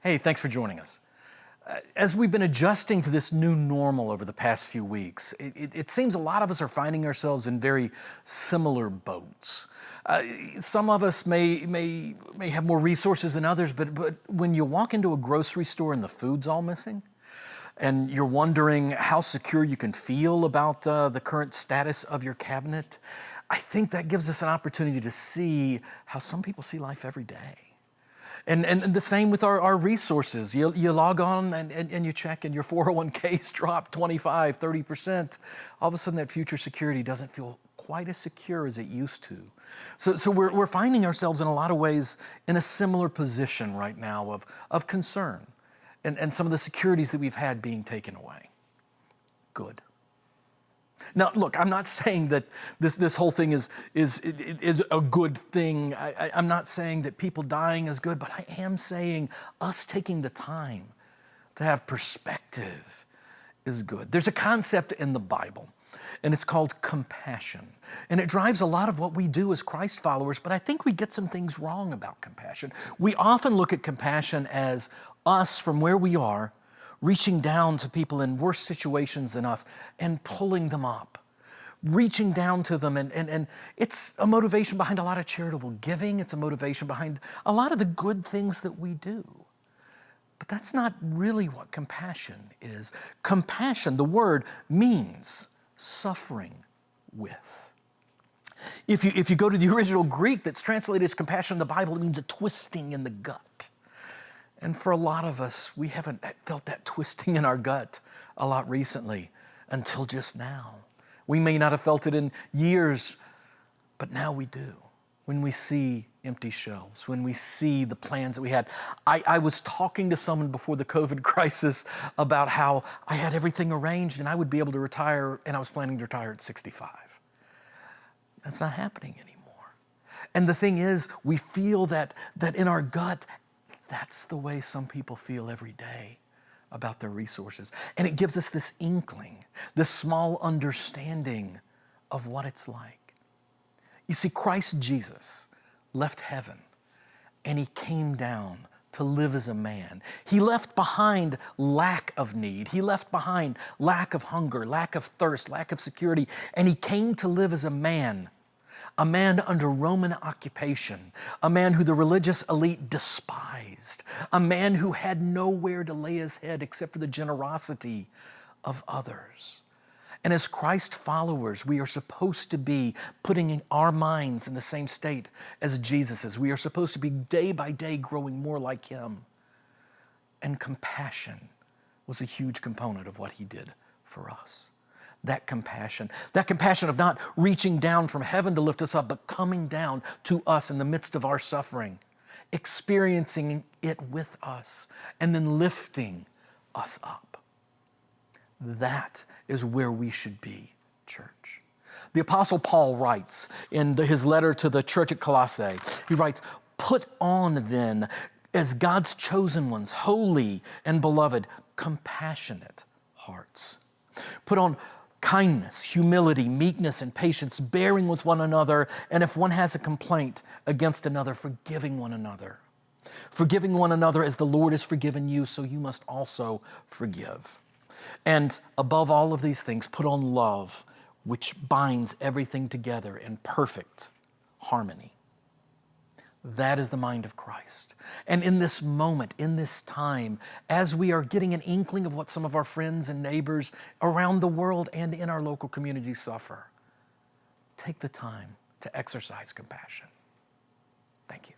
Hey, thanks for joining us. As we've been adjusting to this new normal over the past few weeks, it seems a lot of us are finding ourselves in very similar boats. Some of us may have more resources than others, but when you walk into a grocery store and the food's all missing, and you're wondering how secure you can feel about the current status of your cabinet, I think that gives us an opportunity to see how some people see life every day. And the same with our resources. You log on and you check and your 401ks drop 25, 30%. All of a sudden that future security doesn't feel quite as secure as it used to. So we're finding ourselves in a lot of ways in a similar position right now of concern and some of the securities that we've had being taken away. Good. Now, look, I'm not saying that this whole thing is a good thing. I'm not saying that people dying is good, but I am saying us taking the time to have perspective is good. There's a concept in the Bible, and it's called compassion. And it drives a lot of what we do as Christ followers, but I think we get some things wrong about compassion. We often look at compassion as us from where we are, reaching down to people in worse situations than us and pulling them up, reaching down to them. And it's a motivation behind a lot of charitable giving. It's a motivation behind a lot of the good things that we do. But that's not really what compassion is. Compassion, the word, means suffering with. If you go to the original Greek that's translated as compassion in the Bible, it means a twisting in the gut. And for a lot of us, we haven't felt that twisting in our gut a lot recently until just now. We may not have felt it in years, but now we do. When we see empty shelves, when we see the plans that we had. I was talking to someone before the COVID crisis about how I had everything arranged and I would be able to retire, and I was planning to retire at 65. That's not happening anymore. And the thing is, we feel that in our gut. That's the way some people feel every day about their resources. And it gives us this inkling, this small understanding of what it's like. You see, Christ Jesus left heaven and he came down to live as a man. He left behind lack of need. He left behind lack of hunger, lack of thirst, lack of security, and he came to live as a man under Roman occupation, a man who the religious elite despised, a man who had nowhere to lay his head except for the generosity of others. And as Christ followers, we are supposed to be putting our minds in the same state as Jesus's. We are supposed to be day by day growing more like him. And compassion was a huge component of what he did for us. That compassion of not reaching down from heaven to lift us up, but coming down to us in the midst of our suffering, experiencing it with us, and then lifting us up. That is where we should be, church. The Apostle Paul writes in his letter to the church at Colossae, he writes, "Put on then, as God's chosen ones, holy and beloved, compassionate hearts. Put on kindness, humility, meekness, and patience, bearing with one another, and if one has a complaint against another, forgiving one another. Forgiving one another as the Lord has forgiven you, so you must also forgive. And above all of these things, put on love, which binds everything together in perfect harmony." That is the mind of Christ. And in this moment, in this time, as we are getting an inkling of what some of our friends and neighbors around the world and in our local community suffer, take the time to exercise compassion. Thank you.